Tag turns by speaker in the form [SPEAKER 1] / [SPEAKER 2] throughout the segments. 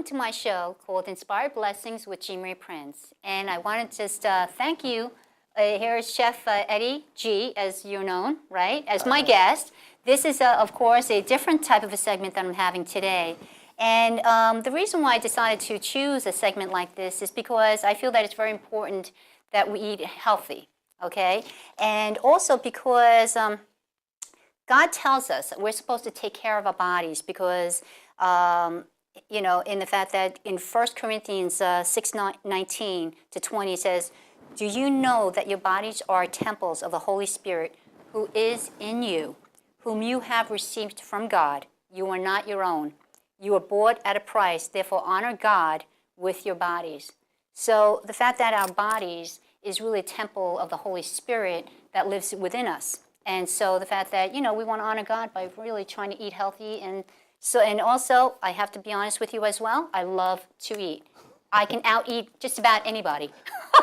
[SPEAKER 1] welcome to my show called Inspired Blessings with Jean Marie Prince. And I want to just thank you. Here is Chef Eddie G, as you're known, right, as my guest. This is, of course, a different type of a segment that I'm having today. And the reason why I decided to choose a segment like this is because I feel that it's very important that we eat healthy, okay? And also because God tells us that we're supposed to take care of our bodies because, you know, in the fact that in 1 Corinthians 6:19 to 20 it says, do you know that your bodies are temples of the Holy Spirit who is in you, whom you have received from God? You are not your own. You are bought at a price. Therefore, honor God with your bodies. So the fact that our bodies is really a temple of the Holy Spirit that lives within us. And so the fact that, you know, we want to honor God by really trying to eat healthy. And also, I have to be honest with you as well, I love to eat. I can out-eat just about anybody.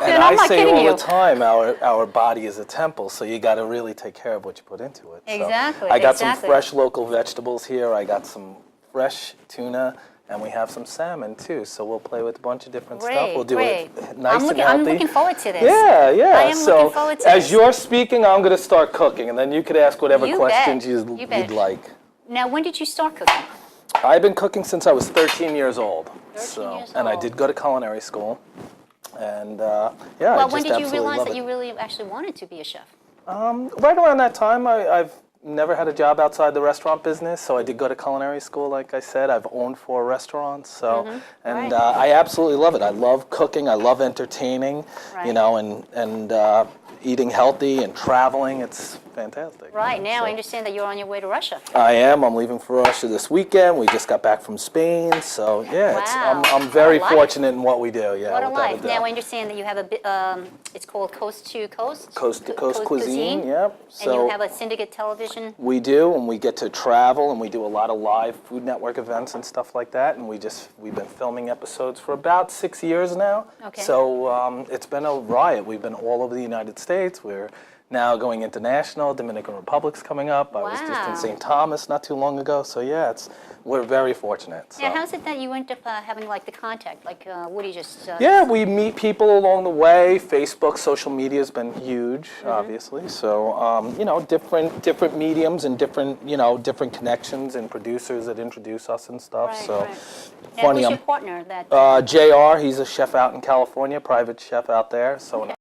[SPEAKER 2] And I say all the time, our body is a temple, so you got to really take care of what you put into it.
[SPEAKER 1] Exactly.
[SPEAKER 2] So I got some fresh local vegetables here. I got some fresh tuna, and we have some salmon too. So we'll play with a bunch of different stuff. We'll do it nice and healthy.
[SPEAKER 1] I'm looking forward to this.
[SPEAKER 2] Yeah, yeah.
[SPEAKER 1] I am looking forward to this.
[SPEAKER 2] As you're speaking, I'm going to start cooking, and then you could ask whatever questions you'd like.
[SPEAKER 1] Now, when did you start cooking?
[SPEAKER 2] I've been cooking since I was 13 years old.
[SPEAKER 1] 13 years old.
[SPEAKER 2] And I did go to culinary school. And
[SPEAKER 1] well, when did you realize that you really actually wanted to be a chef?
[SPEAKER 2] Right around that time, I've never had a job outside the restaurant business, so I did go to culinary school, like I said. I've owned 4 restaurants, so, I absolutely love it. I love cooking, I love entertaining, you know, and eating healthy and traveling. It's fantastic.
[SPEAKER 1] Right, now I understand that you're on your way to Russia.
[SPEAKER 2] I am. I'm leaving for Russia this weekend. We just got back from Spain, so yeah, I'm very fortunate in what we do. Yeah,
[SPEAKER 1] what a life. Now I understand that you have a bit, it's called Coast to Coast?
[SPEAKER 2] Coast to Coast Cuisine, yep.
[SPEAKER 1] So, and you have a syndicate television?
[SPEAKER 2] We do, and we get to travel, and we do a lot of live Food Network events and stuff like that, and we've been filming episodes for about 6 years now.
[SPEAKER 1] Okay.
[SPEAKER 2] So it's been a riot. We've been all over the United States. We're now going international. Dominican Republic's coming up. I was just in St. Thomas not too long ago. So yeah, we're very fortunate. So.
[SPEAKER 1] Now, how's it that you end up having like the contact? Like, what do you just?
[SPEAKER 2] Yeah, we meet people along the way. Facebook, social media has been huge, obviously. So you know, different mediums and different connections and producers that introduce us and stuff.
[SPEAKER 1] Right,
[SPEAKER 2] so
[SPEAKER 1] right.
[SPEAKER 2] funny.
[SPEAKER 1] Now, who's your partner? That
[SPEAKER 2] JR, he's a chef out in California, private chef out there. So.
[SPEAKER 1] Okay.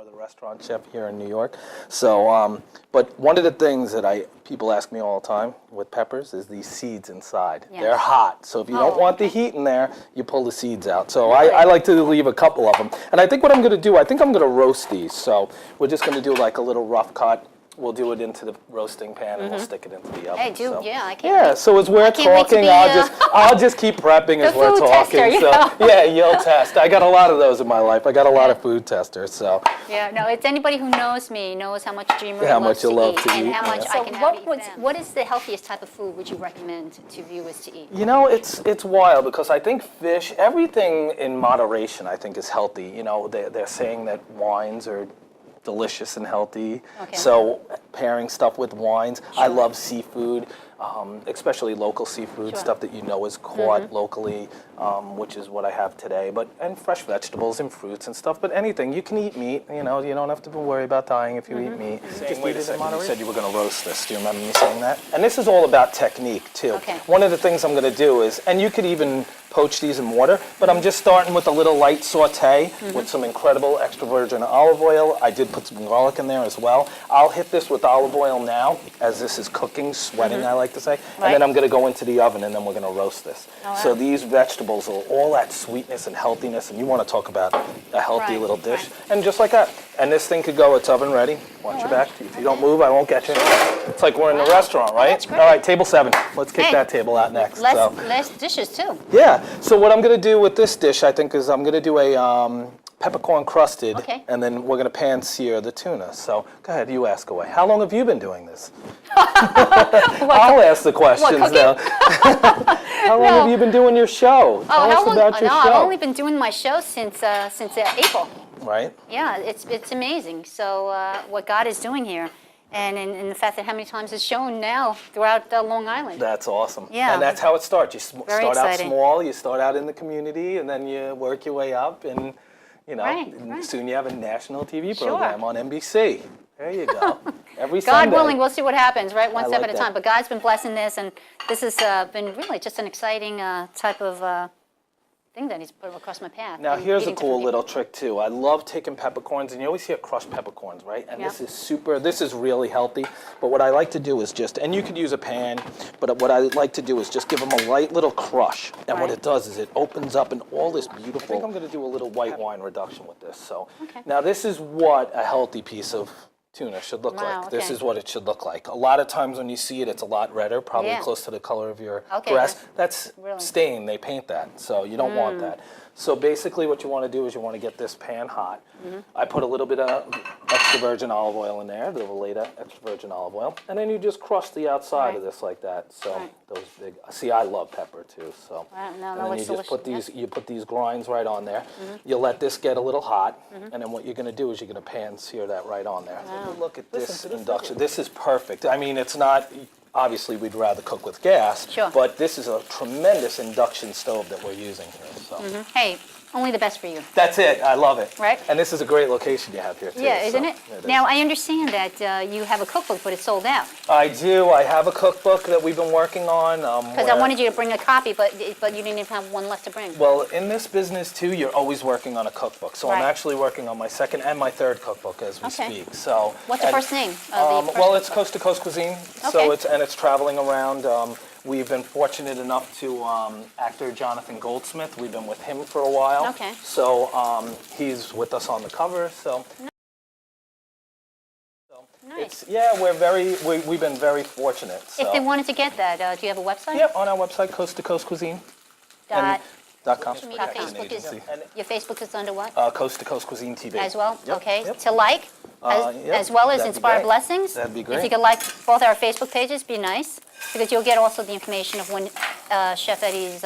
[SPEAKER 2] The restaurant chef here in New York. So, but one of the things that people ask me all the time with peppers is these seeds inside. Yes. They're hot. So if you don't want the heat in there, you pull the seeds out. So I like to leave a couple of them. And I think what I'm going to do, I think I'm going to roast these. So we're just going to do like a little rough cut. We'll do it into the roasting pan and we'll stick it into the oven.
[SPEAKER 1] Hey, dude,
[SPEAKER 2] so.
[SPEAKER 1] Yeah, I can't wait.
[SPEAKER 2] So as we're talking, I'll just keep prepping as we're talking.
[SPEAKER 1] Tester,
[SPEAKER 2] so yeah, you'll test. I got a lot of those in my life. I got a lot of food testers. So
[SPEAKER 1] yeah, no, it's anybody who knows me knows how much Jean Marie
[SPEAKER 2] how much you love to eat,
[SPEAKER 1] and how much I can have. What is the healthiest type of food would you recommend to viewers to eat?
[SPEAKER 2] You know, it's wild because I think fish, everything in moderation, I think is healthy. You know, they're saying that wines are delicious and healthy. Okay. So pairing stuff with wines. Sure. I love seafood, especially local seafood, stuff that you know is caught locally, which is what I have today. And fresh vegetables and fruits and stuff. But anything, you can eat meat. You know, you don't have to worry about dying if you eat meat. Just wait a second. You said you were going to roast this. Do you remember me saying that? And this is all about technique too.
[SPEAKER 1] Okay.
[SPEAKER 2] One of the things I'm going to do is, and you could even poach these in water, but I'm just starting with a little light saute with some incredible extra virgin olive oil. I did put some garlic in there as well. I'll hit this with olive oil now as this is cooking, sweating, I like to say, and then I'm going to go into the oven and then we're going to roast this. Oh, wow. So these vegetables are all that sweetness and healthiness, and you want to talk about a healthy little dish, and just like that. And this thing could go, it's oven ready. Watch your back. If you don't move, I won't get you. It's like we're in a restaurant, right?
[SPEAKER 1] That's great.
[SPEAKER 2] All right, table 7. Let's kick that table out next.
[SPEAKER 1] Less dishes too.
[SPEAKER 2] Yeah. So what I'm going to do with this dish, I think, is I'm going to do a peppercorn crusted, and then we're going to pan-sear the tuna. So go ahead, you ask away. How long have you been doing this? I'll ask the questions now. How long have you been doing your show? Tell us about your show.
[SPEAKER 1] I've only been doing my show since April.
[SPEAKER 2] Right.
[SPEAKER 1] Yeah, it's amazing. So what God is doing here, and the fact that how many times it's shown now throughout Long Island.
[SPEAKER 2] That's awesome.
[SPEAKER 1] Yeah.
[SPEAKER 2] And that's how it starts. You
[SPEAKER 1] Very
[SPEAKER 2] start out
[SPEAKER 1] exciting.
[SPEAKER 2] small, you start out in the community, and then you work your way up, and
[SPEAKER 1] Right.
[SPEAKER 2] soon you have a national TV
[SPEAKER 1] Sure.
[SPEAKER 2] program on NBC. There you go. Every
[SPEAKER 1] God
[SPEAKER 2] Sunday.
[SPEAKER 1] willing, we'll see what happens, right? One
[SPEAKER 2] I
[SPEAKER 1] step
[SPEAKER 2] like
[SPEAKER 1] at a
[SPEAKER 2] that.
[SPEAKER 1] time. But God's been blessing this, and this has been really just an exciting type of thing that He's put across my path.
[SPEAKER 2] Now
[SPEAKER 1] and
[SPEAKER 2] here's a
[SPEAKER 1] meeting
[SPEAKER 2] cool
[SPEAKER 1] different
[SPEAKER 2] little trick too. I love taking peppercorns, and you always hear crushed peppercorns, right? And
[SPEAKER 1] Yeah.
[SPEAKER 2] this is really healthy. But what I like to do is just, and you could use a pan, but what I like to do is just give them a light little crush. And what
[SPEAKER 1] Right.
[SPEAKER 2] it does is it opens up in all this beautiful, I think I'm gonna do a little white wine reduction with this. So
[SPEAKER 1] Okay.
[SPEAKER 2] now this is what a healthy piece of tuna should look
[SPEAKER 1] Wow,
[SPEAKER 2] like. This
[SPEAKER 1] okay.
[SPEAKER 2] is what it should look like. A lot of times when you see it, it's a lot redder, probably
[SPEAKER 1] Yeah.
[SPEAKER 2] close to the color of your
[SPEAKER 1] Okay,
[SPEAKER 2] breast. That's
[SPEAKER 1] really?
[SPEAKER 2] stain, they paint that, so you don't want that. So basically what you want to do is you want to get this pan hot. I put a little bit of extra virgin olive oil in there, the Veleda extra virgin olive oil, and then you just crush the outside of
[SPEAKER 1] Right.
[SPEAKER 2] this like that. So
[SPEAKER 1] Right.
[SPEAKER 2] those big, see, I love pepper too, so.
[SPEAKER 1] Wow, no,
[SPEAKER 2] and
[SPEAKER 1] no,
[SPEAKER 2] then
[SPEAKER 1] it's
[SPEAKER 2] you just put
[SPEAKER 1] delicious,
[SPEAKER 2] these, you put these grinds right on there. You let this get a little hot, and then what you're going to do is you're going to pan sear that right on there. Look at this induction. This is perfect. I mean, it's not. Obviously, we'd rather cook with gas,
[SPEAKER 1] Sure.
[SPEAKER 2] but this is a tremendous induction stove that we're using here. So
[SPEAKER 1] Hey, only the best for you.
[SPEAKER 2] that's it. I love it.
[SPEAKER 1] Right.
[SPEAKER 2] And this is a great location you have here too.
[SPEAKER 1] Yeah,
[SPEAKER 2] so
[SPEAKER 1] isn't it?
[SPEAKER 2] is.
[SPEAKER 1] Now, I understand that you have a cookbook, but it's sold out.
[SPEAKER 2] I do. I have a cookbook that we've been working on.
[SPEAKER 1] Because I wanted you to bring a copy, but you didn't even have one left to bring.
[SPEAKER 2] Well, in this business too, you're always working on a cookbook. So I'm
[SPEAKER 1] Right.
[SPEAKER 2] actually working on my second and my third cookbook as we
[SPEAKER 1] Okay.
[SPEAKER 2] speak. So
[SPEAKER 1] What's the
[SPEAKER 2] and-
[SPEAKER 1] first name of the first
[SPEAKER 2] well, it's
[SPEAKER 1] cookbook?
[SPEAKER 2] coast to coast cuisine.
[SPEAKER 1] Okay.
[SPEAKER 2] So it's traveling around. We've been fortunate enough to actor Jonathan Goldsmith. We've been with him for a while.
[SPEAKER 1] Okay.
[SPEAKER 2] So he's with us on the cover. So
[SPEAKER 1] Nice.
[SPEAKER 2] we've been very fortunate. So.
[SPEAKER 1] If they wanted to get that, do you have a website?
[SPEAKER 2] Yep, on our website, coast to coast cuisine.
[SPEAKER 1] Dot,
[SPEAKER 2] .com.
[SPEAKER 1] your Facebook is your Facebook is under what?
[SPEAKER 2] Coast to Coast Cuisine TV.
[SPEAKER 1] As well?
[SPEAKER 2] Yep,
[SPEAKER 1] Okay.
[SPEAKER 2] yep.
[SPEAKER 1] To like,
[SPEAKER 2] Yep,
[SPEAKER 1] as well as
[SPEAKER 2] that'd be
[SPEAKER 1] Inspired
[SPEAKER 2] great.
[SPEAKER 1] Blessings.
[SPEAKER 2] That'd be
[SPEAKER 1] If
[SPEAKER 2] great.
[SPEAKER 1] you could like both our Facebook pages, be nice. Because you'll get also the information of when Chef Eddie's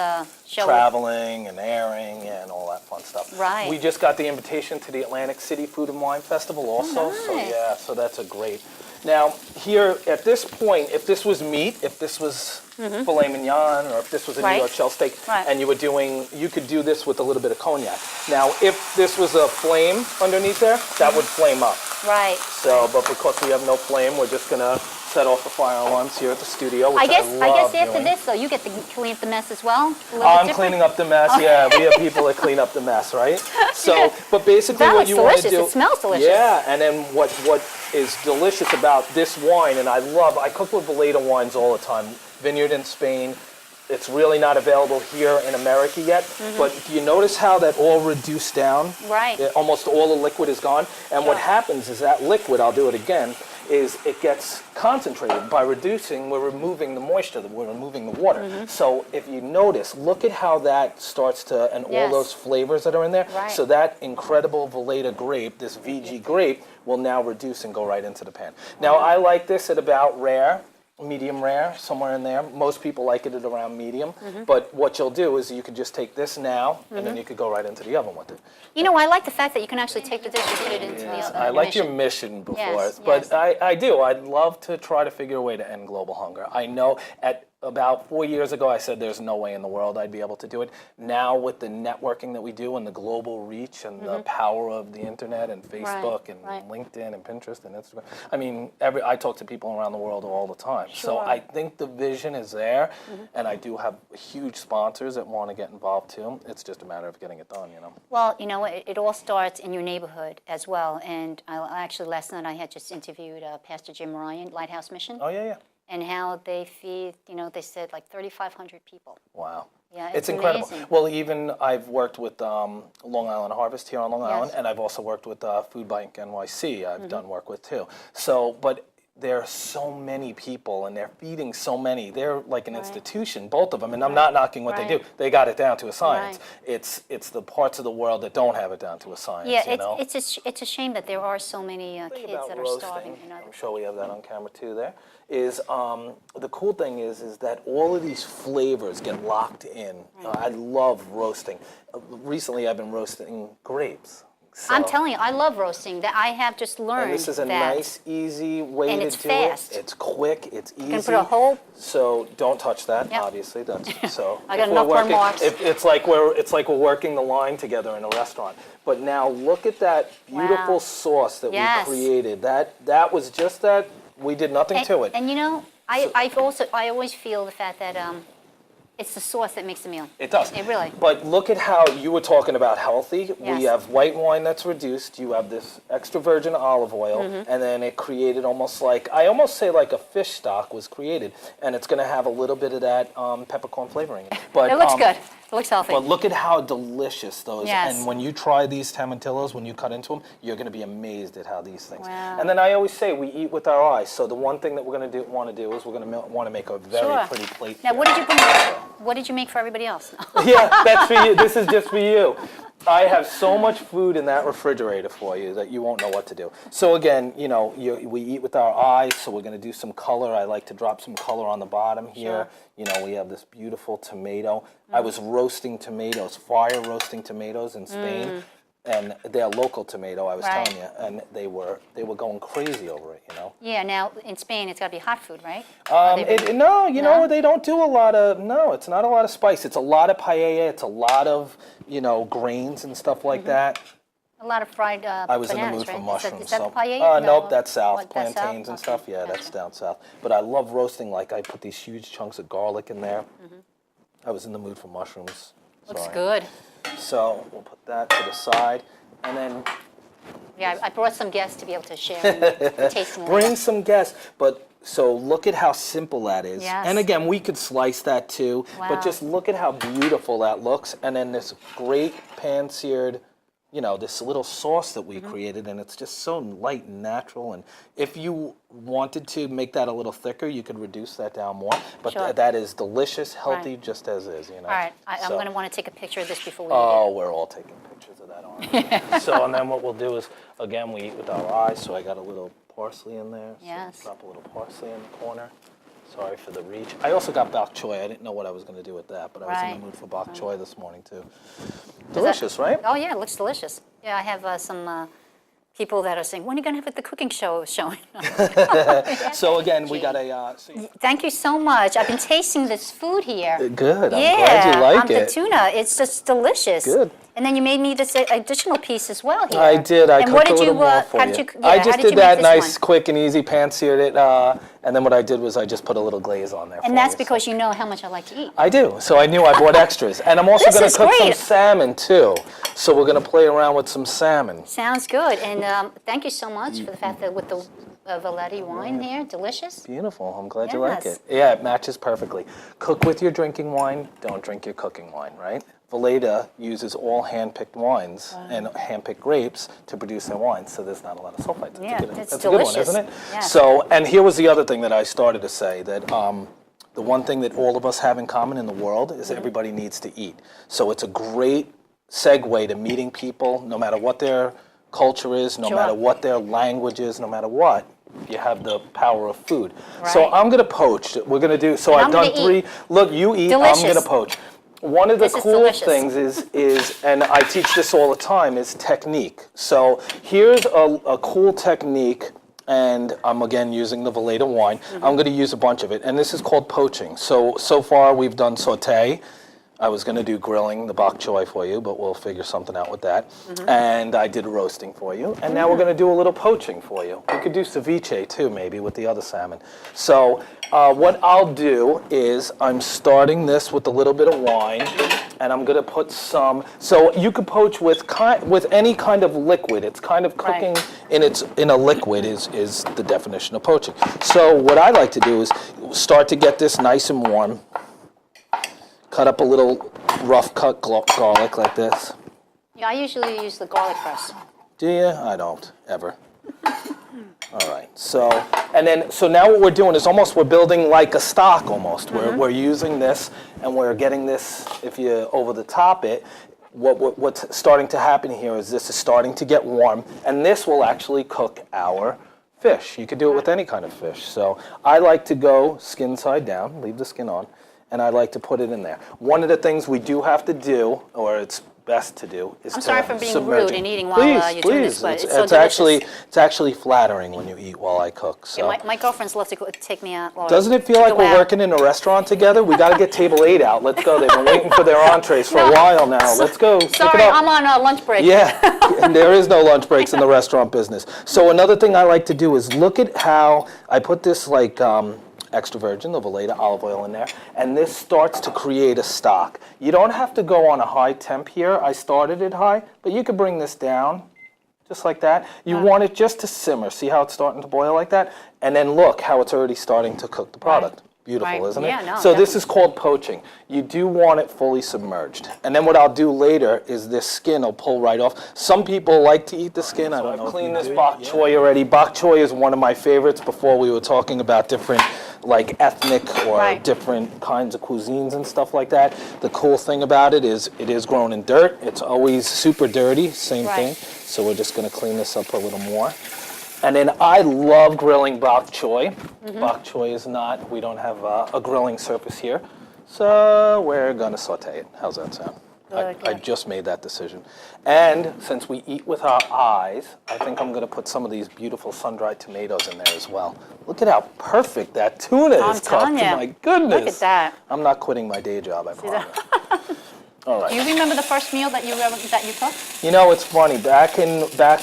[SPEAKER 1] show.
[SPEAKER 2] Traveling and airing and all that fun stuff.
[SPEAKER 1] Right.
[SPEAKER 2] We just got the invitation to the Atlantic City Food and Wine Festival also. So
[SPEAKER 1] nice.
[SPEAKER 2] yeah, so that's a great. Now here at this point, if this was meat, if this was filet mignon, or if this was a
[SPEAKER 1] Right.
[SPEAKER 2] New York shell steak,
[SPEAKER 1] Right.
[SPEAKER 2] and you could do this with a little bit of cognac. Now if this was a flame underneath there, that would flame up.
[SPEAKER 1] Right.
[SPEAKER 2] So, but because we have no flame, we're just gonna set off the fire alarms here at the studio, which
[SPEAKER 1] I guess
[SPEAKER 2] love
[SPEAKER 1] after
[SPEAKER 2] doing.
[SPEAKER 1] this though, you get to clean up the mess as well. A little bit
[SPEAKER 2] I'm
[SPEAKER 1] different?
[SPEAKER 2] cleaning up the mess. Yeah, we have people that clean up the mess, right? So, but basically,
[SPEAKER 1] That
[SPEAKER 2] what
[SPEAKER 1] looks
[SPEAKER 2] you want to
[SPEAKER 1] delicious.
[SPEAKER 2] do.
[SPEAKER 1] It smells delicious.
[SPEAKER 2] Yeah, and then what is delicious about this wine, and I cook with Veleda wines all the time. Vineyard in Spain. It's really not available here in America yet. But do you notice how that all reduced down?
[SPEAKER 1] Right.
[SPEAKER 2] Almost all the liquid is gone. And what
[SPEAKER 1] Sure.
[SPEAKER 2] happens is that liquid, I'll do it again, is it gets concentrated. By reducing, we're removing the moisture, we're removing the water. So if you notice, look at how that starts to, and all
[SPEAKER 1] Yes.
[SPEAKER 2] those flavors that are in there.
[SPEAKER 1] Right.
[SPEAKER 2] So that incredible Veleda grape, this VG grape, will now reduce and go right into the pan. Now I like this at about rare. Medium rare, somewhere in there. Most people like it at around medium. But what you'll do is you can just take this now, and then you could go right into the oven with it.
[SPEAKER 1] You know, I like the fact that you can actually take the dish and put it into the oven.
[SPEAKER 2] I liked your mission before,
[SPEAKER 1] Yes,
[SPEAKER 2] but
[SPEAKER 1] yes.
[SPEAKER 2] I do. I'd love to try to figure a way to end global hunger. I know at about 4 years ago, I said there's no way in the world I'd be able to do it. Now with the networking that we do and the global reach and the power of the internet and Facebook and
[SPEAKER 1] right.
[SPEAKER 2] LinkedIn and Pinterest and Instagram, I mean, I talk to people around the world all the time. So
[SPEAKER 1] Sure.
[SPEAKER 2] I think the vision is there, and I do have huge sponsors that want to get involved too. It's just a matter of getting it done, you know.
[SPEAKER 1] Well, you know, it all starts in your neighborhood as well. And I actually, last night I had just interviewed Pastor Jim Ryan, Lighthouse Mission,
[SPEAKER 2] Oh yeah, yeah.
[SPEAKER 1] and how they feed, you know, they said like 3,500 people.
[SPEAKER 2] Wow.
[SPEAKER 1] Yeah,
[SPEAKER 2] It's
[SPEAKER 1] it's
[SPEAKER 2] incredible.
[SPEAKER 1] amazing.
[SPEAKER 2] Well, even I've worked with Long Island Harvest here on Long
[SPEAKER 1] Yes.
[SPEAKER 2] Island, and I've also worked with Food Bank NYC. I've done work with too. So, but there are so many people, and they're feeding so many. They're like an institution, both of them. And I'm not knocking what they do.
[SPEAKER 1] Right.
[SPEAKER 2] They got it down to a science.
[SPEAKER 1] Right.
[SPEAKER 2] It's the parts of the world that don't have it down to a science.
[SPEAKER 1] Yeah,
[SPEAKER 2] you know?
[SPEAKER 1] it's a shame that there are so many
[SPEAKER 2] Thing
[SPEAKER 1] kids
[SPEAKER 2] about
[SPEAKER 1] that are
[SPEAKER 2] roasting,
[SPEAKER 1] starving. You know,
[SPEAKER 2] I'm sure we have that on camera too there, is the cool thing is that all of these flavors get locked in. I love roasting. Recently I've been roasting grapes. So,
[SPEAKER 1] I'm telling you, I love roasting. That I have just learned
[SPEAKER 2] and this is a
[SPEAKER 1] that.
[SPEAKER 2] nice, easy way
[SPEAKER 1] And
[SPEAKER 2] to
[SPEAKER 1] it's
[SPEAKER 2] do
[SPEAKER 1] fast.
[SPEAKER 2] it. It's quick. It's easy.
[SPEAKER 1] You can put a whole.
[SPEAKER 2] So don't touch that.
[SPEAKER 1] Yep.
[SPEAKER 2] Obviously, that's so.
[SPEAKER 1] I got
[SPEAKER 2] if we're
[SPEAKER 1] enough burn
[SPEAKER 2] working-
[SPEAKER 1] marks.
[SPEAKER 2] It's like we're working the line together in a restaurant. But now look at that beautiful
[SPEAKER 1] Wow.
[SPEAKER 2] sauce that
[SPEAKER 1] Yes.
[SPEAKER 2] we created. That was just that. We did nothing to it.
[SPEAKER 1] And you know, I always feel the fact that it's the sauce that makes the meal.
[SPEAKER 2] It does.
[SPEAKER 1] It really.
[SPEAKER 2] But look at how you were talking about healthy. We
[SPEAKER 1] Yes.
[SPEAKER 2] have white wine that's reduced. You have this extra virgin olive oil,
[SPEAKER 1] Mm-hmm.
[SPEAKER 2] and then it created I almost say like a fish stock was created, and it's going to have a little bit of that peppercorn flavoring. But
[SPEAKER 1] It looks good. It looks healthy.
[SPEAKER 2] But look at how delicious those.
[SPEAKER 1] Yes.
[SPEAKER 2] And when you try these tomatillos, when you cut into them, you're going to be amazed at how these things.
[SPEAKER 1] Wow.
[SPEAKER 2] And then I always say we eat with our eyes. So the one thing that we're going to want to do is we're going to want to make a very
[SPEAKER 1] Sure.
[SPEAKER 2] pretty plate.
[SPEAKER 1] Now,
[SPEAKER 2] here.
[SPEAKER 1] what did you make for everybody else?
[SPEAKER 2] Yeah, that's for you. This is just for you. I have so much food in that refrigerator for you that you won't know what to do. So again, we eat with our eyes, so we're going to do some color. I like to drop some color on the bottom here.
[SPEAKER 1] Sure.
[SPEAKER 2] We have this beautiful tomato. I was roasting tomatoes, fire roasting tomatoes in Spain. And they're local tomato, I was
[SPEAKER 1] Right.
[SPEAKER 2] telling you, and they were going crazy over it,
[SPEAKER 1] Yeah, now in Spain it's got to be hot food, right?
[SPEAKER 2] No, they don't do a lot of, no, it's not a lot of spice. It's a lot of paella, it's a lot of, grains and stuff like that.
[SPEAKER 1] A lot of fried
[SPEAKER 2] I was
[SPEAKER 1] bananas,
[SPEAKER 2] in the mood for
[SPEAKER 1] right?
[SPEAKER 2] mushrooms.
[SPEAKER 1] Is that the paella?
[SPEAKER 2] Nope, that's south.
[SPEAKER 1] What, that's
[SPEAKER 2] Plantains
[SPEAKER 1] south?
[SPEAKER 2] and
[SPEAKER 1] Okay,
[SPEAKER 2] stuff, yeah, that's
[SPEAKER 1] gotcha.
[SPEAKER 2] down south. But I love roasting, like I put these huge chunks of garlic in there. I was in the mood for mushrooms.
[SPEAKER 1] Looks
[SPEAKER 2] Sorry.
[SPEAKER 1] good.
[SPEAKER 2] So we'll put that to the side, and then
[SPEAKER 1] Yeah, I brought some guests to be able to share and taste them.
[SPEAKER 2] bring some guests. But so look at how simple that is.
[SPEAKER 1] Yes.
[SPEAKER 2] And again, we could slice that too.
[SPEAKER 1] Wow.
[SPEAKER 2] But just look at how beautiful that looks. And then this great pan-seared, this little sauce that we
[SPEAKER 1] Mm-hmm.
[SPEAKER 2] created, and it's just so light and natural. And if you wanted to make that a little thicker, you could reduce that down more. But
[SPEAKER 1] Sure.
[SPEAKER 2] that is delicious, healthy,
[SPEAKER 1] Right.
[SPEAKER 2] just as is.
[SPEAKER 1] All right, I'm
[SPEAKER 2] So-
[SPEAKER 1] going to want to take a picture of this before we eat
[SPEAKER 2] Oh, we're all taking pictures of that, aren't we? So, and then what we'll do is, again, we eat with our eyes. So I got a little parsley in there. So
[SPEAKER 1] Yes.
[SPEAKER 2] drop a little parsley in the corner. Sorry for the reach. I also got bok choy. I didn't know what I was going to do with that, but I was in
[SPEAKER 1] Right.
[SPEAKER 2] the mood for bok choy this morning too.
[SPEAKER 1] that-
[SPEAKER 2] Delicious, right?
[SPEAKER 1] Oh, yeah, it looks delicious. Yeah, I have some people that are saying, when are you going to have the cooking show showing?
[SPEAKER 2] So again, we got a.
[SPEAKER 1] Thank you so much. I've been tasting this food here.
[SPEAKER 2] Good. I'm
[SPEAKER 1] Yeah,
[SPEAKER 2] glad you like
[SPEAKER 1] the
[SPEAKER 2] it.
[SPEAKER 1] tuna. It's just delicious.
[SPEAKER 2] Good.
[SPEAKER 1] And then you made me this additional piece as well here.
[SPEAKER 2] I did. I
[SPEAKER 1] and
[SPEAKER 2] cooked
[SPEAKER 1] what did
[SPEAKER 2] a little
[SPEAKER 1] you,
[SPEAKER 2] more for
[SPEAKER 1] how
[SPEAKER 2] you.
[SPEAKER 1] did you? Yeah,
[SPEAKER 2] I
[SPEAKER 1] how
[SPEAKER 2] just
[SPEAKER 1] did you
[SPEAKER 2] did
[SPEAKER 1] make
[SPEAKER 2] that
[SPEAKER 1] this
[SPEAKER 2] nice,
[SPEAKER 1] one?
[SPEAKER 2] quick and easy, pan-seared it, and then what I did was I just put a little glaze on there.
[SPEAKER 1] And
[SPEAKER 2] for
[SPEAKER 1] that's
[SPEAKER 2] you,
[SPEAKER 1] because you know how much I like to eat.
[SPEAKER 2] I do. So I knew I bought extras, and I'm also
[SPEAKER 1] This
[SPEAKER 2] going
[SPEAKER 1] is
[SPEAKER 2] to cook some
[SPEAKER 1] great.
[SPEAKER 2] salmon too. So we're going to play around with some salmon.
[SPEAKER 1] Sounds good. And thank you so much for the fact that with the Valetti wine here, delicious.
[SPEAKER 2] Beautiful. I'm glad you like
[SPEAKER 1] Yes.
[SPEAKER 2] it. Yeah, it matches perfectly. Cook with your drinking wine. Don't drink your cooking wine, right? Valletta uses all hand-picked wines and hand-picked grapes to produce their wines, so there's not a lot of sulfites.
[SPEAKER 1] Yeah,
[SPEAKER 2] that's
[SPEAKER 1] it's
[SPEAKER 2] a good one,
[SPEAKER 1] delicious.
[SPEAKER 2] isn't it?
[SPEAKER 1] Yes.
[SPEAKER 2] So, and here was the other thing that I started to say, that the one thing that all of us have in common in the world is everybody needs to eat. So it's a great segue to meeting people, no matter what their culture is, no
[SPEAKER 1] Sure.
[SPEAKER 2] matter what their language is, no matter what. You have the power of food. So
[SPEAKER 1] Right.
[SPEAKER 2] I'm going to poach. We're going to do, so
[SPEAKER 1] And
[SPEAKER 2] I've
[SPEAKER 1] I'm
[SPEAKER 2] done
[SPEAKER 1] gonna
[SPEAKER 2] three.
[SPEAKER 1] eat.
[SPEAKER 2] Look, you eat,
[SPEAKER 1] Delicious.
[SPEAKER 2] I'm going to poach. One of the
[SPEAKER 1] This is
[SPEAKER 2] cool
[SPEAKER 1] delicious.
[SPEAKER 2] things is, and I teach this all the time, is technique. So here's a cool technique, and I'm again using the Valletta wine. I'm going to use a bunch of it, and this is called poaching. So far we've done sauté. I was going to do grilling, the bok choy for you, but we'll figure something out with that. And I did roasting for you. And now we're going to do a little poaching for you. We could do ceviche too, maybe, with the other salmon. So what I'll do is I'm starting this with a little bit of wine, and I'm going to put some. So you could poach with any kind of liquid. It's kind of cooking in a liquid is the definition of poaching. So what I like to do is start to get this nice and warm. Cut up a little rough cut garlic like this.
[SPEAKER 1] Yeah, I usually use the garlic press.
[SPEAKER 2] Do you? I don't, ever. All right, so now what we're doing is we're building like a stock almost. We're using this, and we're getting this, if you over the top it, what's starting to happen here is this is starting to get warm, and this will actually cook our fish. You could do it with any kind of fish. So I like to go skin side down, leave the skin on, and I like to put it in there. One of the things we do have to do, or it's best to do is
[SPEAKER 1] I'm
[SPEAKER 2] to
[SPEAKER 1] sorry for being
[SPEAKER 2] submerge
[SPEAKER 1] rude
[SPEAKER 2] it.
[SPEAKER 1] and eating while
[SPEAKER 2] Please,
[SPEAKER 1] you're doing
[SPEAKER 2] please.
[SPEAKER 1] this, but
[SPEAKER 2] It's,
[SPEAKER 1] it's so
[SPEAKER 2] it's actually
[SPEAKER 1] delicious.
[SPEAKER 2] it's actually flattering when you eat while I cook. So.
[SPEAKER 1] Yeah, my girlfriends love to take me out. Or
[SPEAKER 2] Doesn't it feel
[SPEAKER 1] to
[SPEAKER 2] like
[SPEAKER 1] go
[SPEAKER 2] we're
[SPEAKER 1] out.
[SPEAKER 2] working in a restaurant together? We got to get table 8 out. Let's go. They've been waiting for their entrees for a while now. Let's go. Pick it
[SPEAKER 1] Sorry,
[SPEAKER 2] up.
[SPEAKER 1] I'm on a lunch break.
[SPEAKER 2] Yeah, and there is no lunch breaks in the restaurant business. So another thing I like to do is look at how I put this like extra virgin of Valeda olive oil in there, and this starts to create a stock. You don't have to go on a high temp here. I started it high, but you could bring this down just like that. You want it just to simmer. See how it's starting to boil like that? And then look how it's already starting to cook the product. Beautiful,
[SPEAKER 1] Right.
[SPEAKER 2] isn't it?
[SPEAKER 1] Yeah, no,
[SPEAKER 2] so this is called poaching. You do want it fully submerged. And then what I'll do later is this skin will pull right off. Some people like to eat the skin. I don't know. I've cleaned this bok choy already. Bok choy is one of my favorites. Before we were talking about different like ethnic or
[SPEAKER 1] Right.
[SPEAKER 2] different kinds of cuisines and stuff like that. The cool thing about it is grown in dirt. It's always super dirty, same
[SPEAKER 1] Right.
[SPEAKER 2] thing. So we're just going to clean this up a little more. And then I love grilling bok choy. Bok choy is not, we don't have a grilling surface here. So we're going to saute it. How's that sound? I just made that decision. And since we eat with our eyes, I think I'm going to put some of these beautiful sun-dried tomatoes in there as well. Look at how perfect that tuna
[SPEAKER 1] I'm
[SPEAKER 2] is cooked.
[SPEAKER 1] telling you.
[SPEAKER 2] My goodness.
[SPEAKER 1] Look at that.
[SPEAKER 2] I'm not quitting my day job, I promise. All right.
[SPEAKER 1] Do you remember the first meal that you cooked?
[SPEAKER 2] You know, it's funny. Back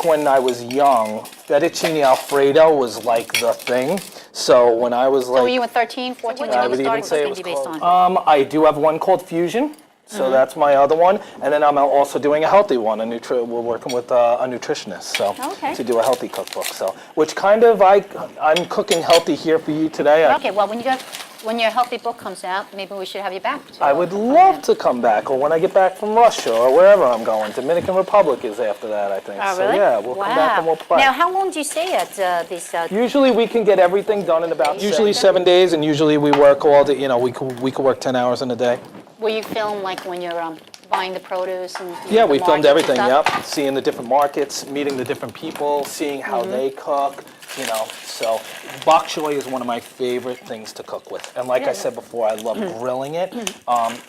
[SPEAKER 2] when I was young, fettuccine Alfredo was like the thing. So when I was
[SPEAKER 1] So
[SPEAKER 2] like,
[SPEAKER 1] were you at 13, 14 when
[SPEAKER 2] I
[SPEAKER 1] you
[SPEAKER 2] would even
[SPEAKER 1] started
[SPEAKER 2] say it
[SPEAKER 1] cooking
[SPEAKER 2] was
[SPEAKER 1] based
[SPEAKER 2] called,
[SPEAKER 1] on?
[SPEAKER 2] I do have one called Fusion. So that's my other one, and then I'm also doing a healthy one. We're working with a nutritionist, so
[SPEAKER 1] Okay.
[SPEAKER 2] to do a healthy cookbook. So, which kind of I'm cooking healthy here for you today.
[SPEAKER 1] Okay, well, when your healthy book comes out, maybe we should have you back.
[SPEAKER 2] I would love to come back, or when I get back from Russia, or wherever I'm going. Dominican Republic is after that, I think.
[SPEAKER 1] Oh, really?
[SPEAKER 2] So yeah, we'll come back and we'll play.
[SPEAKER 1] Now, how long do you stay at these?
[SPEAKER 2] Usually we can get everything done in about 7 days, and usually we work all day. You know, we could work 10 hours in a day.
[SPEAKER 1] Will you film like when you're buying the produce and
[SPEAKER 2] Yeah,
[SPEAKER 1] the
[SPEAKER 2] we filmed
[SPEAKER 1] markets and
[SPEAKER 2] everything,
[SPEAKER 1] stuff?
[SPEAKER 2] yep. Seeing the different markets, meeting the different people, seeing how they cook, you know. So bok choy is one of my favorite things to cook with. And like I said before, I love grilling it.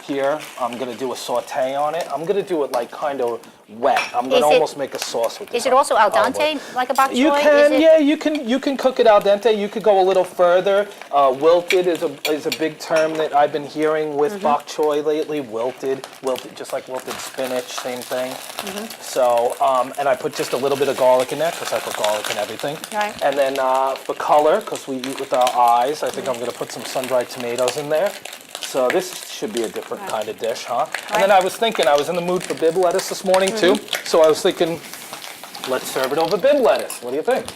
[SPEAKER 2] Here, I'm going to do a saute on it. I'm going to do it like kind of wet. I'm going to almost make a sauce with this.
[SPEAKER 1] Is it also al
[SPEAKER 2] olive oil.
[SPEAKER 1] dente, like a bok choy?
[SPEAKER 2] You
[SPEAKER 1] Is
[SPEAKER 2] can,
[SPEAKER 1] it-
[SPEAKER 2] yeah, you can cook it al dente. You could go a little further. Wilted is a big term that I've been hearing with bok choy lately. Wilted, just like wilted spinach, same thing. So, and I put just a little bit of garlic in there because I put garlic in everything.
[SPEAKER 1] Right.
[SPEAKER 2] And then for color, because we eat with our eyes, I think I'm going to put some sun-dried tomatoes in there. So this should be a different kind of dish, huh? And then I was thinking, I was in the mood for bib lettuce this morning too. So I was thinking, let's serve it over bib lettuce. What do you think?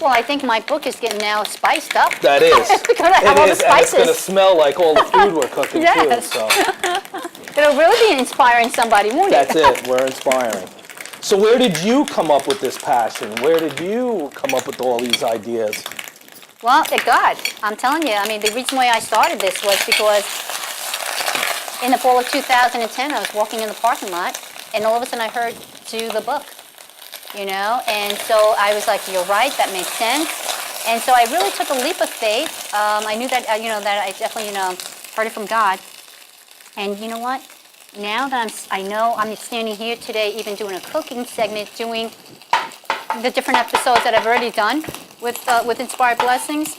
[SPEAKER 1] Well, I think my book is getting now spiced up.
[SPEAKER 2] That is.
[SPEAKER 1] It's gonna have all the
[SPEAKER 2] and it's going to
[SPEAKER 1] spices.
[SPEAKER 2] smell like all the food we're cooking
[SPEAKER 1] Yes.
[SPEAKER 2] too. So
[SPEAKER 1] It'll really be inspiring somebody, won't
[SPEAKER 2] that's
[SPEAKER 1] it?
[SPEAKER 2] it. We're inspiring. So where did you come up with this passion? Where did you come up with all these ideas?
[SPEAKER 1] Well, God, I'm telling you, I mean, the reason why I started this was because in the fall of 2010, I was walking in the parking lot, and all of a sudden I heard, do the book, you know? And so I was like, you're right, that makes sense. And so I really took a leap of faith. I knew that, that I definitely, heard it from God. And you know what? Now that I know I'm standing here today, even doing a cooking segment, doing the different episodes that I've already done with Inspired Blessings,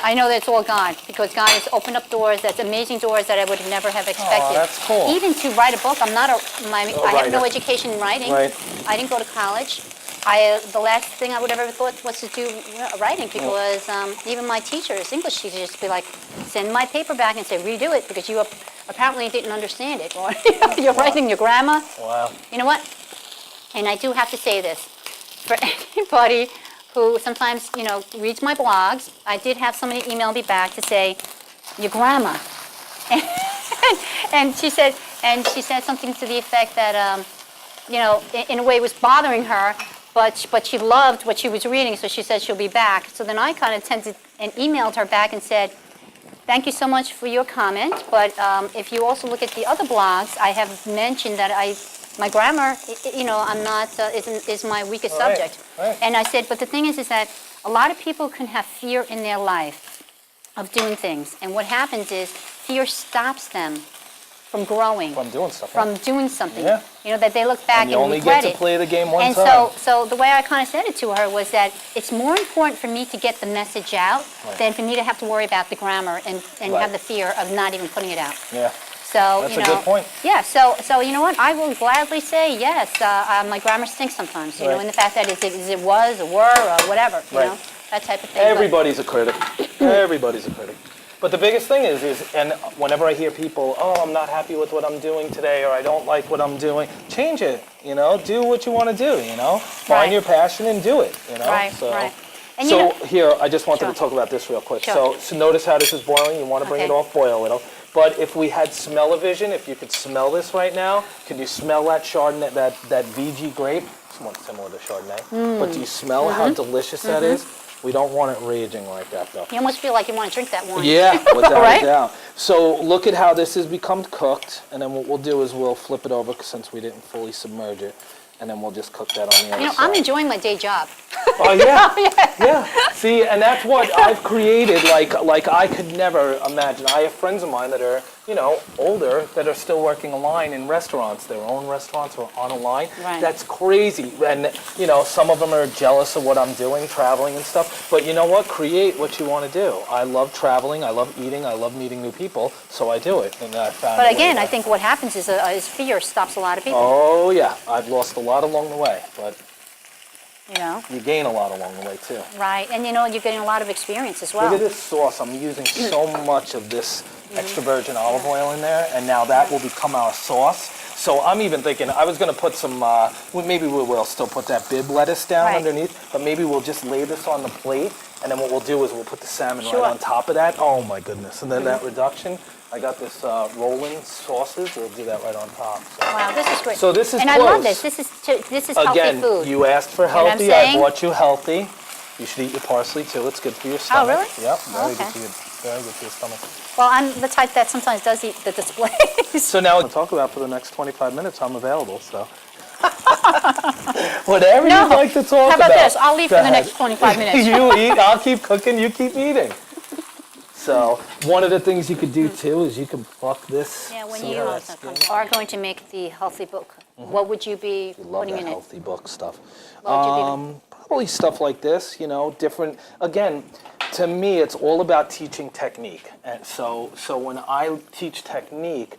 [SPEAKER 1] I know that it's all God, because God has opened up doors, that's amazing doors that I would never have expected.
[SPEAKER 2] Oh, that's cool.
[SPEAKER 1] Even to write a book, I have no
[SPEAKER 2] writer.
[SPEAKER 1] education in writing.
[SPEAKER 2] Right.
[SPEAKER 1] I didn't go to college. The last thing I would ever thought was to do writing, because even my teachers, English teachers, used to be like, send my paper back and say, redo it, because you apparently didn't understand it, or you're writing your grammar.
[SPEAKER 2] Wow.
[SPEAKER 1] You know what? And I do have to say this, for anybody who sometimes, reads my blogs, I did have somebody email me back to say, your grammar. And she said something to the effect that, in a way it was bothering her, but she loved what she was reading, so she said she'll be back. So then I kind of tended and emailed her back and said, thank you so much for your comment, but if you also look at the other blogs, I have mentioned that my grammar, I'm not, is my weakest subject.
[SPEAKER 2] Right.
[SPEAKER 1] And I said, but the thing is that a lot of people can have fear in their life of doing things. And what happens is fear stops them from growing,
[SPEAKER 2] From doing stuff.
[SPEAKER 1] from doing something.
[SPEAKER 2] Yeah.
[SPEAKER 1] You know, that they look back
[SPEAKER 2] And
[SPEAKER 1] and,
[SPEAKER 2] you only
[SPEAKER 1] regret
[SPEAKER 2] get to
[SPEAKER 1] it.
[SPEAKER 2] play the game one
[SPEAKER 1] and
[SPEAKER 2] time.
[SPEAKER 1] so the way I kind of said it to her was that it's more important for me to get the message out than for me to have to worry about the grammar and have the fear of not even putting it out.
[SPEAKER 2] Yeah.
[SPEAKER 1] So,
[SPEAKER 2] That's
[SPEAKER 1] you
[SPEAKER 2] a
[SPEAKER 1] know,
[SPEAKER 2] good point.
[SPEAKER 1] Yeah, so you know what? I will gladly say yes. My grammar stinks sometimes, you know,
[SPEAKER 2] Right.
[SPEAKER 1] in the fact that it was, or were, or whatever, you
[SPEAKER 2] Right.
[SPEAKER 1] know, that type of thing. But-
[SPEAKER 2] Everybody's a critic. Everybody's a critic. But the biggest thing is, and whenever I hear people, oh, I'm not happy with what I'm doing today, or I don't like what I'm doing, change it, you know, do what you want to do, you know, find
[SPEAKER 1] Right.
[SPEAKER 2] your passion and do it, you know.
[SPEAKER 1] Right,
[SPEAKER 2] so,
[SPEAKER 1] right. And
[SPEAKER 2] so
[SPEAKER 1] you know,
[SPEAKER 2] here, I just wanted
[SPEAKER 1] Sure.
[SPEAKER 2] to talk about this real quick.
[SPEAKER 1] Sure.
[SPEAKER 2] So notice how this is boiling. You want to bring it
[SPEAKER 1] Okay.
[SPEAKER 2] off, boil a little. But if we had smell-o-vision, if you could smell this right now, could you smell that Chardonnay, that VG grape? Somewhat similar to Chardonnay. But do you smell how delicious that is? We don't want it raging like that, though.
[SPEAKER 1] you almost feel like you want to drink that wine.
[SPEAKER 2] Yeah, without
[SPEAKER 1] Right?
[SPEAKER 2] a doubt. So look at how this has become cooked, and then what we'll do is we'll flip it over since we didn't fully submerge it, and then we'll just cook that on the other
[SPEAKER 1] You know,
[SPEAKER 2] side.
[SPEAKER 1] I'm enjoying my day job.
[SPEAKER 2] Oh yeah, yeah. See, and that's what I've created. Like I could never imagine. I have friends of mine that are, you know, older that are still working a line in restaurants, their own restaurants or on a line.
[SPEAKER 1] Right.
[SPEAKER 2] That's crazy. And you know, some of them are jealous of what I'm doing, traveling and stuff. But you know what? Create what you want to do. I love traveling. I love eating. I love meeting new people. So I do it. And I found.
[SPEAKER 1] But
[SPEAKER 2] a way
[SPEAKER 1] again,
[SPEAKER 2] to-
[SPEAKER 1] I think what happens is fear stops a lot of people,
[SPEAKER 2] Oh yeah, I've lost a lot along the way, but
[SPEAKER 1] you know.
[SPEAKER 2] you gain a lot along the way too.
[SPEAKER 1] Right, and you know, you're getting a lot of experience as well.
[SPEAKER 2] Look at this sauce. I'm using so much of this extra virgin olive oil in there, and now that will become our sauce. So I'm even thinking I was going to put some, maybe we will still put that bib lettuce down
[SPEAKER 1] Right.
[SPEAKER 2] underneath, but maybe we'll just lay this on the plate, and then what we'll do is we'll put the salmon
[SPEAKER 1] Sure.
[SPEAKER 2] right on top of that. Oh my goodness. And then that reduction, I got this rolling sauces. We'll do that right on top. So.
[SPEAKER 1] Wow, this is great.
[SPEAKER 2] So this is
[SPEAKER 1] and I love
[SPEAKER 2] close.
[SPEAKER 1] this. This is healthy
[SPEAKER 2] Again,
[SPEAKER 1] food.
[SPEAKER 2] you asked for
[SPEAKER 1] know what I'm
[SPEAKER 2] healthy. I
[SPEAKER 1] saying?
[SPEAKER 2] bought you healthy. You should eat your parsley too. It's good for your stomach.
[SPEAKER 1] really?
[SPEAKER 2] Yep, very
[SPEAKER 1] Okay.
[SPEAKER 2] good for your, very good for your stomach.
[SPEAKER 1] Well, I'm the type that sometimes does eat the displays.
[SPEAKER 2] So now we'll talk about for the next 25 minutes. I'm available. So whatever
[SPEAKER 1] No.
[SPEAKER 2] you'd like to talk
[SPEAKER 1] How about this? I'll leave
[SPEAKER 2] Go
[SPEAKER 1] for the
[SPEAKER 2] ahead.
[SPEAKER 1] next 25 minutes.
[SPEAKER 2] You eat. I'll keep cooking. You keep eating. So one of the things you could do too is you can pluck this.
[SPEAKER 1] Yeah, when
[SPEAKER 2] see
[SPEAKER 1] you
[SPEAKER 2] how that skin-
[SPEAKER 1] are going to make the healthy book, what would you be
[SPEAKER 2] Love
[SPEAKER 1] putting
[SPEAKER 2] that
[SPEAKER 1] in it?
[SPEAKER 2] healthy book stuff.
[SPEAKER 1] What would you be
[SPEAKER 2] Probably stuff like this, you know, different. Again, to me, it's all about teaching technique. And so when I teach technique,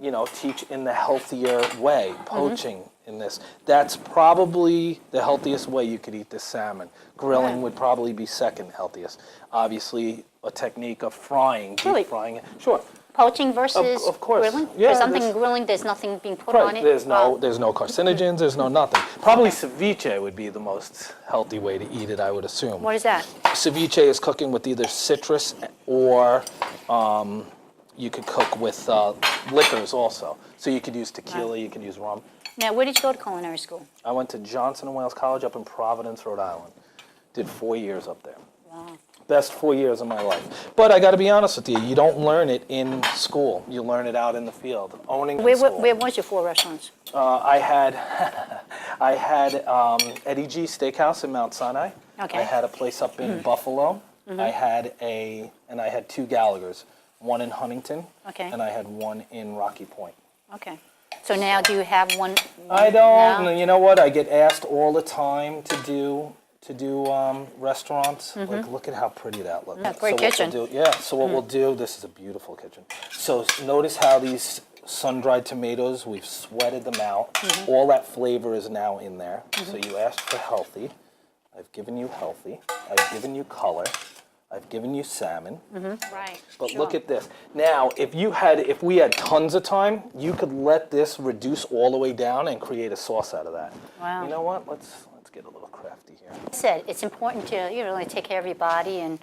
[SPEAKER 2] you know, teach in the healthier way, poaching in this. That's probably the healthiest way you could eat this salmon. Grilling would probably be second healthiest. Obviously, a technique of frying,
[SPEAKER 1] Really?
[SPEAKER 2] deep frying it. Sure.
[SPEAKER 1] Poaching versus
[SPEAKER 2] Of course.
[SPEAKER 1] grilling?
[SPEAKER 2] Yeah,
[SPEAKER 1] There's something
[SPEAKER 2] there's-
[SPEAKER 1] grilling, there's nothing being put on
[SPEAKER 2] Right.
[SPEAKER 1] it?
[SPEAKER 2] There's
[SPEAKER 1] Wow.
[SPEAKER 2] no carcinogens. There's no nothing. Probably ceviche would be the most healthy way to eat it, I would assume.
[SPEAKER 1] What is that?
[SPEAKER 2] Ceviche is cooking with either citrus or you could cook with liquors also. So you could use tequila, you could use rum.
[SPEAKER 1] Now, where did you go to culinary school?
[SPEAKER 2] I went to Johnson & Wales College up in Providence, Rhode Island. Did 4 years up there.
[SPEAKER 1] Wow.
[SPEAKER 2] Best 4 years of my life. But I got to be honest with you, you don't learn it in school. You learn it out in the field, owning in school.
[SPEAKER 1] Where was your 4 restaurants?
[SPEAKER 2] I had Eddie G Steakhouse in Mount Sinai.
[SPEAKER 1] Okay.
[SPEAKER 2] I had a place up in Buffalo. I had 2 Gallagher's, one in Huntington,
[SPEAKER 1] Okay.
[SPEAKER 2] and I had one in Rocky Point.
[SPEAKER 1] Okay. So now do you have one?
[SPEAKER 2] I don't.
[SPEAKER 1] now?
[SPEAKER 2] You know what? I get asked all the time to do restaurants. Like, look at how pretty that looks.
[SPEAKER 1] Yeah, great kitchen.
[SPEAKER 2] So what we'll do, this is a beautiful kitchen. So notice how these sun-dried tomatoes, we've sweated them out. All that flavor is now in there. So you asked for healthy. I've given you healthy. I've given you color. I've given you salmon.
[SPEAKER 1] Right.
[SPEAKER 2] But
[SPEAKER 1] sure.
[SPEAKER 2] look at this. Now, if we had tons of time, you could let this reduce all the way down and create a sauce out of that.
[SPEAKER 1] Wow.
[SPEAKER 2] You know what? Let's get a little crafty here.
[SPEAKER 1] I said, it's important to really take care of your body, and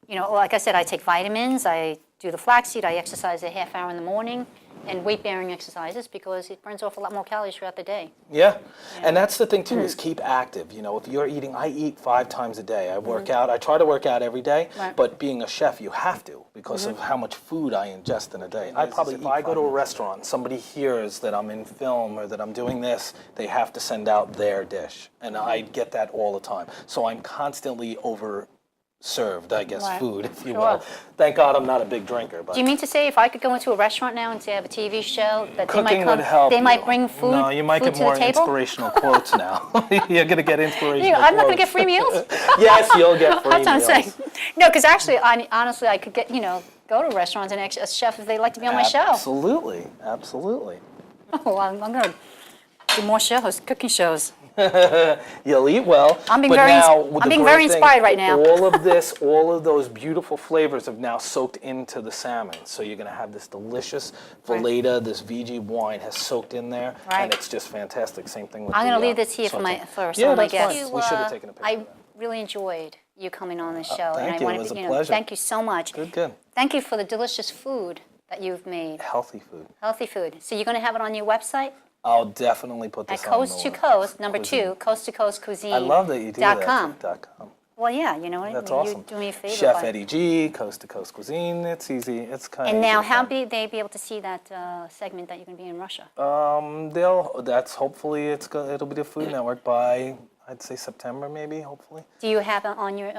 [SPEAKER 1] like I said, I take vitamins, I do the flaxseed, I exercise a half hour in the morning, and weight-bearing exercises because it burns off a lot more calories throughout the day.
[SPEAKER 2] Yeah. And that's the thing too, is keep active. You know, if you're eating, I eat 5 times a day. I work out. I try to work out every day,
[SPEAKER 1] Right.
[SPEAKER 2] but being a chef, you have to because of how much food I ingest in a day. If I go to a restaurant, somebody hears that I'm in film or that I'm doing this, they have to send out their dish. And I get that all the time. So I'm constantly served, I guess,
[SPEAKER 1] Right.
[SPEAKER 2] food, if you
[SPEAKER 1] Sure.
[SPEAKER 2] will. Thank God I'm not a big drinker. But
[SPEAKER 1] Do you mean to say if I could go into a restaurant now and say I have a TV show that they might
[SPEAKER 2] cooking
[SPEAKER 1] come,
[SPEAKER 2] would help
[SPEAKER 1] they might
[SPEAKER 2] you.
[SPEAKER 1] bring food,
[SPEAKER 2] No, you might
[SPEAKER 1] food
[SPEAKER 2] get
[SPEAKER 1] to
[SPEAKER 2] more
[SPEAKER 1] the table?
[SPEAKER 2] inspirational quotes now. You're going to get inspirational
[SPEAKER 1] Yeah, I'm not going to get
[SPEAKER 2] quotes.
[SPEAKER 1] free meals.
[SPEAKER 2] Yes, you'll get free
[SPEAKER 1] That's what I'm
[SPEAKER 2] meals.
[SPEAKER 1] saying. No, because actually, honestly, I could get, go to restaurants and ask a chef if they'd like to be on my show.
[SPEAKER 2] Absolutely, absolutely.
[SPEAKER 1] Oh, I'm going to do more shows, cooking shows.
[SPEAKER 2] You'll eat well.
[SPEAKER 1] I'm being
[SPEAKER 2] but
[SPEAKER 1] very
[SPEAKER 2] now,
[SPEAKER 1] ins-
[SPEAKER 2] with
[SPEAKER 1] I'm
[SPEAKER 2] the
[SPEAKER 1] being
[SPEAKER 2] great
[SPEAKER 1] very
[SPEAKER 2] thing,
[SPEAKER 1] inspired right now.
[SPEAKER 2] all of those beautiful flavors have now soaked into the salmon. So you're going to have this delicious Valletta, this VG wine has soaked in there,
[SPEAKER 1] Right.
[SPEAKER 2] and it's just fantastic. Same thing with
[SPEAKER 1] I'm
[SPEAKER 2] the
[SPEAKER 1] going to leave this here for
[SPEAKER 2] saute.
[SPEAKER 1] some
[SPEAKER 2] Yeah,
[SPEAKER 1] of my
[SPEAKER 2] that's
[SPEAKER 1] guests.
[SPEAKER 2] fine. We should have taken a picture
[SPEAKER 1] I
[SPEAKER 2] of that.
[SPEAKER 1] really enjoyed you coming on the show.
[SPEAKER 2] thank
[SPEAKER 1] and
[SPEAKER 2] you.
[SPEAKER 1] I
[SPEAKER 2] It
[SPEAKER 1] wanted
[SPEAKER 2] was
[SPEAKER 1] to,
[SPEAKER 2] a pleasure.
[SPEAKER 1] Thank you so much.
[SPEAKER 2] Good.
[SPEAKER 1] Thank you for the delicious food that you've made.
[SPEAKER 2] Healthy food.
[SPEAKER 1] Healthy food. So you're going to have it on your website?
[SPEAKER 2] I'll definitely put this
[SPEAKER 1] At
[SPEAKER 2] on
[SPEAKER 1] Coast
[SPEAKER 2] the
[SPEAKER 1] to
[SPEAKER 2] web.
[SPEAKER 1] Coast, number
[SPEAKER 2] Cuisine.
[SPEAKER 1] 2, Coast to Coast Cuisine.
[SPEAKER 2] I love that you do that.
[SPEAKER 1] .com.
[SPEAKER 2] .com.
[SPEAKER 1] Well, yeah, you know what?
[SPEAKER 2] That's
[SPEAKER 1] you
[SPEAKER 2] awesome.
[SPEAKER 1] do me a favor.
[SPEAKER 2] Chef
[SPEAKER 1] by-
[SPEAKER 2] Eddie G, Coast to Coast Cuisine. It's easy. It's kind of
[SPEAKER 1] And now, how
[SPEAKER 2] fun.
[SPEAKER 1] be they be able to see that segment that you're going to be in Russia?
[SPEAKER 2] That's hopefully it'll be the Food Network by I'd say September maybe, hopefully.
[SPEAKER 1] Do you have it on your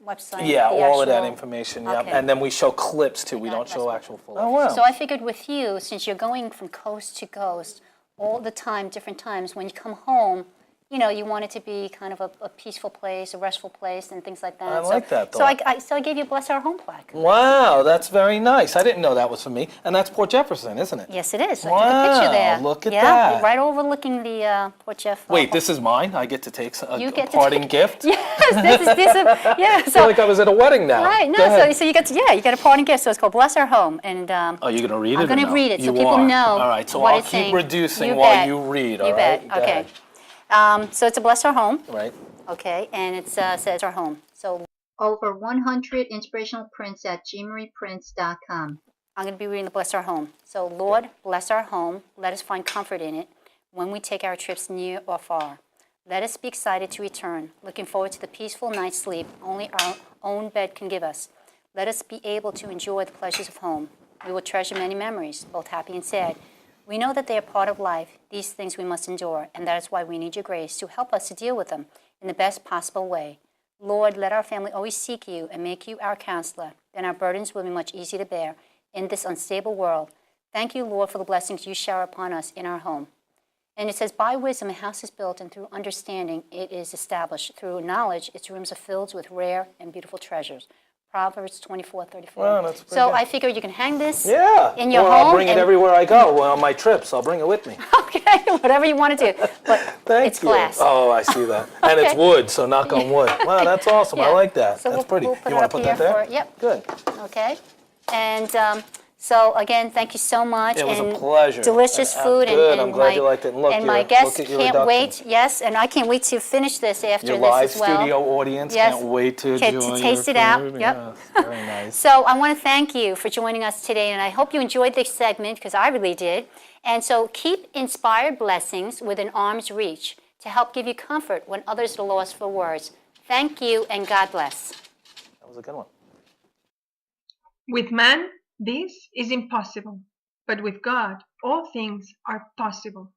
[SPEAKER 1] website?
[SPEAKER 2] Yeah,
[SPEAKER 1] the
[SPEAKER 2] all of that
[SPEAKER 1] actual-
[SPEAKER 2] information. Yep.
[SPEAKER 1] Okay.
[SPEAKER 2] And then we show clips too. We don't
[SPEAKER 1] That's
[SPEAKER 2] show
[SPEAKER 1] what-
[SPEAKER 2] actual full. Oh wow.
[SPEAKER 1] So I figured with you, since you're going from coast to coast all the time, different times, when you come home, you want it to be kind of a peaceful place, a restful place, and things like that.
[SPEAKER 2] I like that
[SPEAKER 1] So
[SPEAKER 2] thought.
[SPEAKER 1] I gave you a Bless Our Home plaque.
[SPEAKER 2] Wow, that's very nice. I didn't know that was for me. And that's Port Jefferson, isn't it?
[SPEAKER 1] Yes, it is. I took a picture there.
[SPEAKER 2] Wow, look at
[SPEAKER 1] yeah,
[SPEAKER 2] that.
[SPEAKER 1] right overlooking the Port Jeff.
[SPEAKER 2] Wait, this is mine? I get to take
[SPEAKER 1] You
[SPEAKER 2] a
[SPEAKER 1] get to
[SPEAKER 2] parting
[SPEAKER 1] take-
[SPEAKER 2] gift?
[SPEAKER 1] Yes, this is yeah.
[SPEAKER 2] I feel
[SPEAKER 1] So
[SPEAKER 2] like I was at a wedding now.
[SPEAKER 1] right,
[SPEAKER 2] Go
[SPEAKER 1] no,
[SPEAKER 2] ahead.
[SPEAKER 1] so you get a parting gift. So it's called Bless Our Home, and
[SPEAKER 2] Oh, you're going to read it?
[SPEAKER 1] I'm
[SPEAKER 2] or
[SPEAKER 1] going to
[SPEAKER 2] no?
[SPEAKER 1] read it so
[SPEAKER 2] You
[SPEAKER 1] people
[SPEAKER 2] are.
[SPEAKER 1] know.
[SPEAKER 2] All right, so
[SPEAKER 1] what
[SPEAKER 2] I'll
[SPEAKER 1] it's
[SPEAKER 2] keep
[SPEAKER 1] saying.
[SPEAKER 2] reducing
[SPEAKER 1] You
[SPEAKER 2] while
[SPEAKER 1] bet.
[SPEAKER 2] you read, all
[SPEAKER 1] You
[SPEAKER 2] right?
[SPEAKER 1] bet.
[SPEAKER 2] Go
[SPEAKER 1] Okay.
[SPEAKER 2] ahead.
[SPEAKER 1] So it's a Bless Our Home.
[SPEAKER 2] Right.
[SPEAKER 1] Okay, and it says our home. So over 100 inspirational prints at jeanmarieprints.com. I'm going to be reading the Bless Our Home. So Lord, bless our home. Let us find comfort in it when we take our trips near or far. Let us be excited to return, looking forward to the peaceful night's sleep only our own bed can give us. Let us be able to enjoy the pleasures of home. We will treasure many memories, both happy and sad. We know that they are part of life. These things we must endure, and that is why we need your grace to help us to deal with them in the best possible way. Lord, let our family always seek you and make you our counselor. Then our burdens will be much easier to bear in this unstable world. Thank you, Lord, for the blessings you shower upon us in our home. And it says, by wisdom a house is built, and through understanding it is established. Through knowledge its rooms are filled with rare and beautiful treasures. Proverbs 24:34.
[SPEAKER 2] Wow, that's pretty
[SPEAKER 1] so
[SPEAKER 2] good.
[SPEAKER 1] I figure you can hang this
[SPEAKER 2] Yeah.
[SPEAKER 1] in your
[SPEAKER 2] or
[SPEAKER 1] home.
[SPEAKER 2] I'll bring it
[SPEAKER 1] and-
[SPEAKER 2] everywhere I go. Well, on my trips, I'll bring it with me.
[SPEAKER 1] Okay, whatever you want to do. But
[SPEAKER 2] Thank
[SPEAKER 1] it's
[SPEAKER 2] you.
[SPEAKER 1] glass.
[SPEAKER 2] Oh, I see that. And it's
[SPEAKER 1] Okay.
[SPEAKER 2] wood, so knock on wood. Wow, that's awesome. I
[SPEAKER 1] Yeah.
[SPEAKER 2] like that.
[SPEAKER 1] So
[SPEAKER 2] that's
[SPEAKER 1] we'll-
[SPEAKER 2] pretty.
[SPEAKER 1] we'll put
[SPEAKER 2] You
[SPEAKER 1] it
[SPEAKER 2] want
[SPEAKER 1] up
[SPEAKER 2] to put
[SPEAKER 1] here
[SPEAKER 2] that there?
[SPEAKER 1] for- yep.
[SPEAKER 2] Good.
[SPEAKER 1] Okay. And so again, thank you so much.
[SPEAKER 2] It was a
[SPEAKER 1] and
[SPEAKER 2] pleasure.
[SPEAKER 1] Delicious food.
[SPEAKER 2] Good.
[SPEAKER 1] And
[SPEAKER 2] I'm glad
[SPEAKER 1] my,
[SPEAKER 2] you liked it. And look,
[SPEAKER 1] and my
[SPEAKER 2] look
[SPEAKER 1] guests
[SPEAKER 2] at your
[SPEAKER 1] can't
[SPEAKER 2] reduction.
[SPEAKER 1] wait. Yes, and I can't wait to finish this after
[SPEAKER 2] Your
[SPEAKER 1] this
[SPEAKER 2] live
[SPEAKER 1] as well.
[SPEAKER 2] studio audience
[SPEAKER 1] Yes.
[SPEAKER 2] can't wait to
[SPEAKER 1] Get
[SPEAKER 2] enjoy
[SPEAKER 1] to taste
[SPEAKER 2] your
[SPEAKER 1] it out.
[SPEAKER 2] food.
[SPEAKER 1] Yep.
[SPEAKER 2] Yes, very nice.
[SPEAKER 1] So I want to thank you for joining us today, and I hope you enjoyed this segment because I really did. And so keep inspired blessings within arm's reach to help give you comfort when others are lost for words. Thank you, and God bless.
[SPEAKER 2] That was a good one.
[SPEAKER 3] With man, this is impossible, but with God, all things are possible.